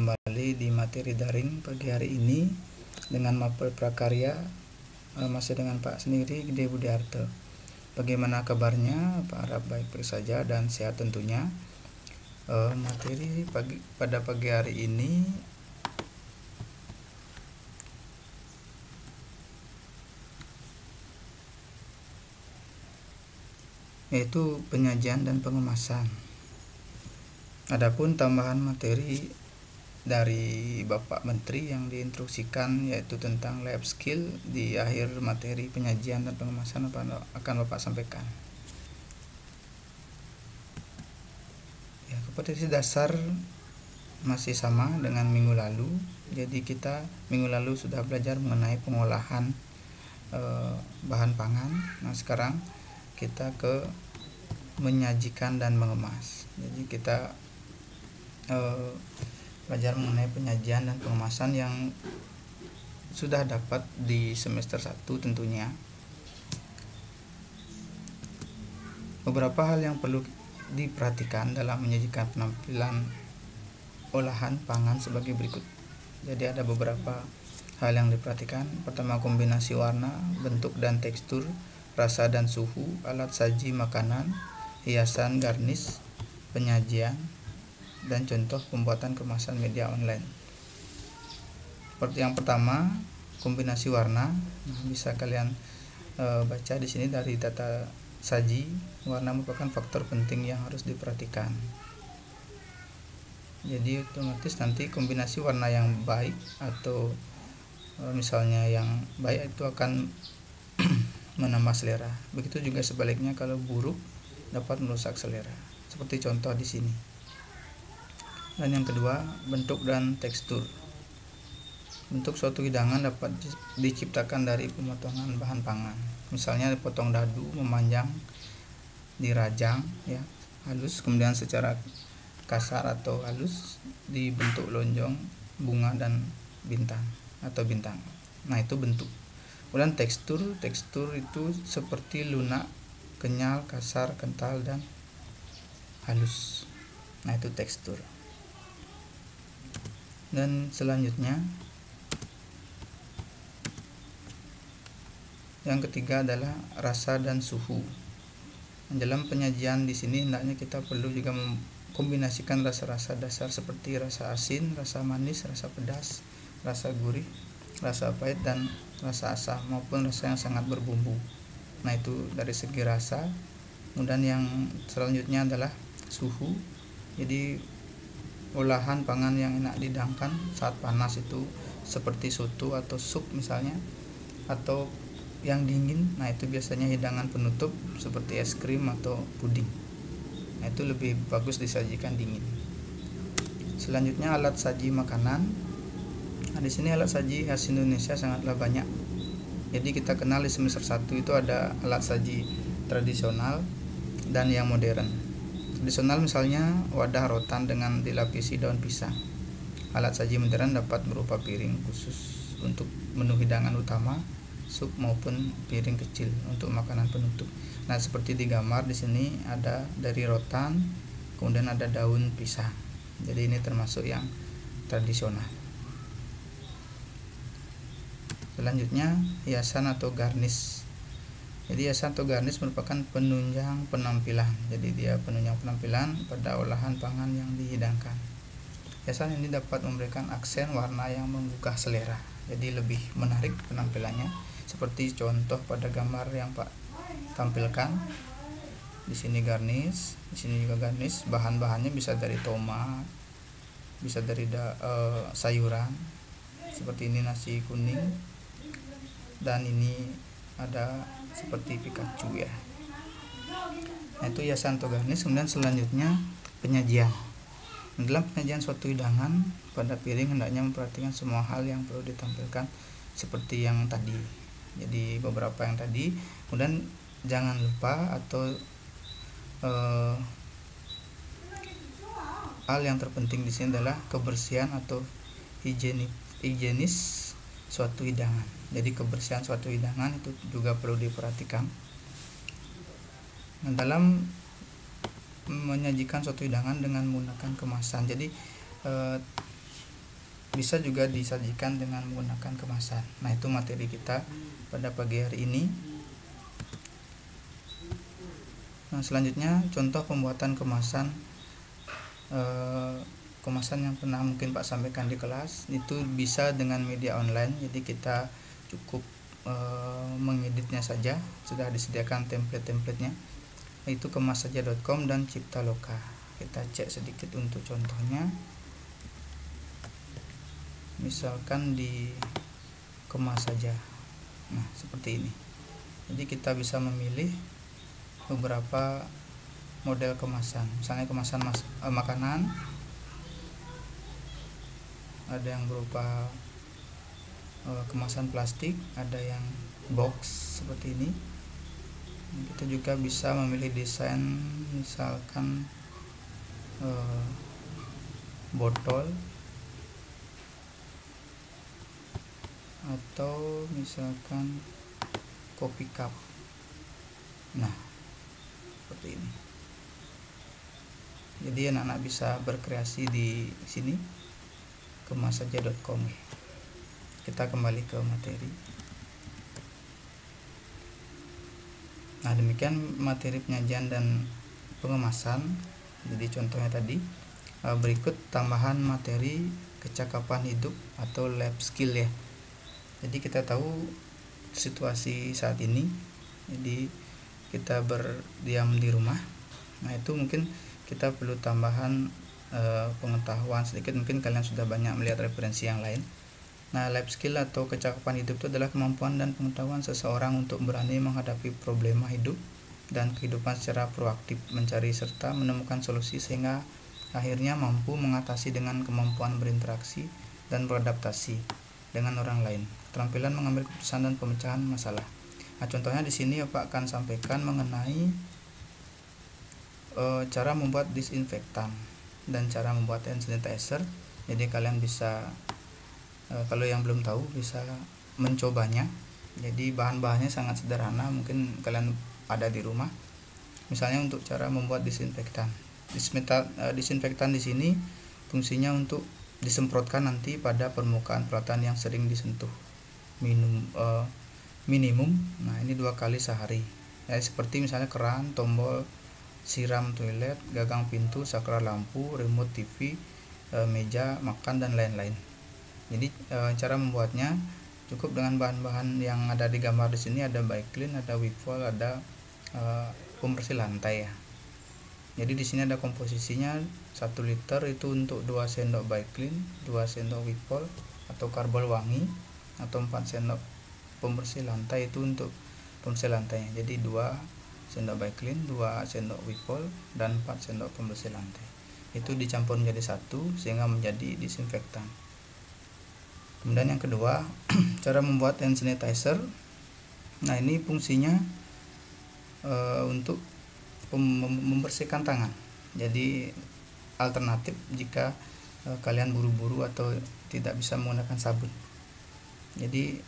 kembali di materi daring pagi hari ini dengan mapel prakarya masih dengan Pak sendiri, Gede Budiarto. Bagaimana kabarnya? Pak harap baik-baik saja dan sehat tentunya. Materi pada pagi hari ini yaitu penyajian dan pengemasan. Adapun tambahan materi dari Bapak Menteri yang diinstruksikan yaitu tentang life skill di akhir materi penyajian dan pengemasan akan Bapak sampaikan. Ya, kompetensi dasar masih sama dengan minggu lalu. Jadi kita minggu lalu sudah belajar mengenai pengolahan bahan pangan. Nah, sekarang kita ke menyajikan dan mengemas. Jadi kita belajar mengenai penyajian dan pengemasan yang sudah dapat di semester 1 tentunya. Beberapa hal yang perlu diperhatikan dalam menyajikan penampilan olahan pangan sebagai berikut. Jadi ada beberapa hal yang diperhatikan. Pertama, kombinasi warna, bentuk dan tekstur, rasa dan suhu, alat saji makanan, hiasan, garnish, penyajian, dan contoh pembuatan kemasan media online. Seperti yang pertama, kombinasi warna. Nah, bisa kalian baca di sini dari data saji, warna merupakan faktor penting yang harus diperhatikan. Jadi otomatis nanti kombinasi warna yang baik atau misalnya yang baik itu akan menambah selera. Begitu juga sebaliknya, kalau buruk dapat merusak selera. Seperti contoh di sini. Dan yang kedua, bentuk dan tekstur. Bentuk suatu hidangan dapat diciptakan dari pemotongan bahan pangan. Misalnya dipotong dadu, memanjang, dirajang, ya, halus, kemudian secara kasar atau halus dibentuk lonjong, bunga dan bintang atau bintang. Nah, itu bentuk. Kemudian tekstur itu seperti lunak, kenyal, kasar, kental dan halus. Nah, itu tekstur. Dan selanjutnya yang ketiga adalah rasa dan suhu. Dalam penyajian di sini hendaknya kita perlu juga mengkombinasikan rasa-rasa dasar seperti rasa asin, rasa manis, rasa pedas, rasa gurih, rasa pahit dan rasa asam maupun rasa yang sangat berbumbu. Nah, itu dari segi rasa. Kemudian yang selanjutnya adalah suhu. Jadi olahan pangan yang enak dihidangkan saat panas itu seperti soto atau sup misalnya, atau yang dingin, nah itu biasanya hidangan penutup seperti es krim atau puding. Nah, itu lebih bagus disajikan dingin. Selanjutnya alat saji makanan. Nah, di sini alat saji khas Indonesia sangatlah banyak. Jadi kita kenal di semester 1 itu ada alat saji tradisional dan yang modern. Tradisional misalnya wadah rotan dengan dilapisi daun pisang. Alat saji modern dapat berupa piring khusus untuk menu hidangan utama, sup maupun piring kecil untuk makanan penutup. Nah, seperti di gambar di sini ada dari rotan, kemudian ada daun pisang. Jadi ini termasuk yang tradisional. Selanjutnya hiasan atau garnish. Jadi hiasan atau garnish merupakan penunjang penampilan. Jadi dia penunjang penampilan pada olahan pangan yang dihidangkan. Hiasan ini dapat memberikan aksen warna yang menggugah selera. Jadi lebih menarik penampilannya. Seperti contoh pada gambar yang Pak tampilkan. Di sini garnish, di sini juga garnish. Bahan-bahannya bisa dari tomat, bisa dari sayuran. Seperti ini nasi kuning. Dan ini ada seperti Pikachu, ya. Nah, itu hiasan atau garnish. Kemudian selanjutnya penyajian. Dalam penyajian suatu hidangan pada piring hendaknya memperhatikan semua hal yang perlu ditampilkan seperti yang tadi. Jadi beberapa yang tadi. Kemudian jangan lupa atau hal yang terpenting di sini adalah kebersihan atau higienis suatu hidangan. Jadi kebersihan suatu hidangan itu juga perlu diperhatikan. Nah, dalam menyajikan suatu hidangan dengan menggunakan kemasan. Jadi bisa juga disajikan dengan menggunakan kemasan. Nah, itu materi kita pada pagi hari ini. Nah, selanjutnya contoh pembuatan kemasan kemasan yang pernah mungkin Pak sampaikan di kelas itu bisa dengan media online. Jadi kita cukup mengeditnya saja, sudah disediakan template-templatenya, yaitu kemassaja.com dan Ciptaloka. Kita cek sedikit untuk contohnya. Misalkan di kemas saja. Nah, seperti ini. Jadi kita bisa memilih beberapa model kemasan, misalnya kemasan makanan, ada yang berupa kemasan plastik, ada yang box seperti ini. Kita juga bisa memilih desain, misalkan botol atau misalkan kopi cup. Nah, seperti ini. Jadi anak-anak bisa berkreasi di sini, kemassaja.com. Kita kembali ke materi. Nah, demikian materi penyajian dan pengemasan. Jadi contohnya tadi. Berikut tambahan materi kecakapan hidup atau life skill ya. Jadi kita tahu situasi saat ini, jadi kita berdiam di rumah. Nah, itu mungkin kita perlu tambahan pengetahuan sedikit. Mungkin kalian sudah banyak melihat referensi yang lain. Nah, life skill atau kecakapan hidup itu adalah kemampuan dan pengetahuan seseorang untuk berani menghadapi problema hidup dan kehidupan secara proaktif, mencari serta menemukan solusi sehingga akhirnya mampu mengatasi dengan kemampuan berinteraksi dan beradaptasi dengan orang lain. Keterampilan mengambil keputusan dan pemecahan masalah. Nah, contohnya di sini Pak akan sampaikan mengenai cara membuat disinfektan dan cara membuat hand sanitizer. Jadi kalian bisa kalau yang belum tahu bisa mencobanya. Jadi bahan-bahannya sangat sederhana, mungkin kalian ada di rumah. Misalnya untuk cara membuat disinfektan. Disinfektan di sini fungsinya untuk disemprotkan nanti pada permukaan peralatan yang sering disentuh minimum. Nah, ini 2 kali sehari. Ya, seperti misalnya keran, tombol siram toilet, gagang pintu, saklar lampu, remote TV, meja makan dan lain-lain. Jadi cara membuatnya cukup dengan bahan-bahan yang ada di gambar di sini. Ada Baiklin, ada Wipol, ada pembersih lantai ya. Jadi di sini ada komposisinya 1 liter itu untuk 2 sendok Baiklin, 2 sendok Wipol atau karbol wangi, atau 4 sendok pembersih lantai itu untuk pembersih lantainya. Jadi 2 sendok Baiklin, 2 sendok Wipol dan 4 sendok pembersih lantai. Itu dicampur menjadi satu sehingga menjadi disinfektan. Kemudian yang kedua, cara membuat hand sanitizer. Nah, ini fungsinya untuk membersihkan tangan. Jadi alternatif jika kalian buru-buru atau tidak bisa menggunakan sabun. Jadi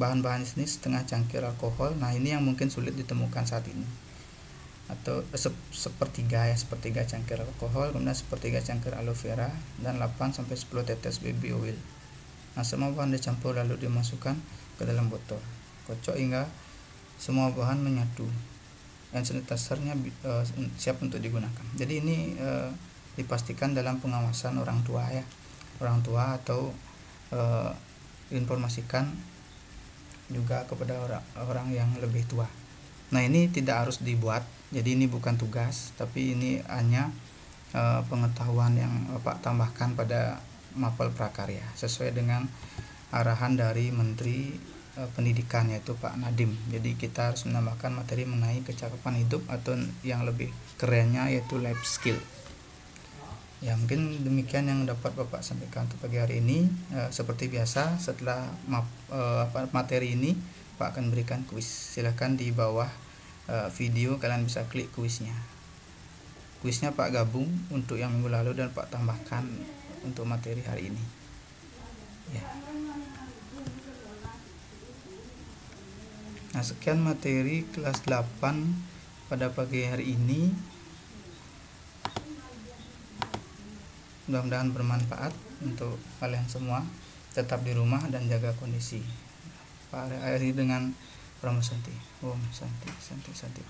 bahan-bahan ini setengah cangkir alkohol. Nah, ini yang mungkin sulit ditemukan saat ini. Atau sepertiga cangkir alkohol, kemudian sepertiga cangkir aloe vera dan 8-10 tetes baby oil. Nah, semua bahan dicampur lalu dimasukkan ke dalam botol. Kocok hingga semua bahan menyatu. Hand sanitizer-nya siap untuk digunakan. Jadi ini dipastikan dalam pengawasan orang tua ya. Orang tua atau informasikan juga kepada orang yang lebih tua. Nah, ini tidak harus dibuat. Jadi ini bukan tugas, tapi ini hanya pengetahuan yang Pak tambahkan pada mapel prakarya sesuai dengan arahan dari Menteri Pendidikan yaitu Pak Nadiem. Jadi kita harus menambahkan materi mengenai kecakapan hidup atau yang lebih kerennya yaitu life skill. Ya, mungkin demikian yang dapat Bapak sampaikan untuk pagi hari ini. Seperti biasa setelah materi ini Pak akan berikan kuis. Silahkan di bawah video kalian bisa klik kuisnya. Kuisnya Pak gabung untuk yang minggu lalu dan Pak tambahkan untuk materi hari ini. Ya. Nah, sekian materi kelas 8 pada pagi hari ini. Mudah-mudahan bermanfaat untuk kalian semua. Tetap di rumah dan jaga kondisi. Pak akhiri dengan Brahma Santi. Om Santi Santi Santi.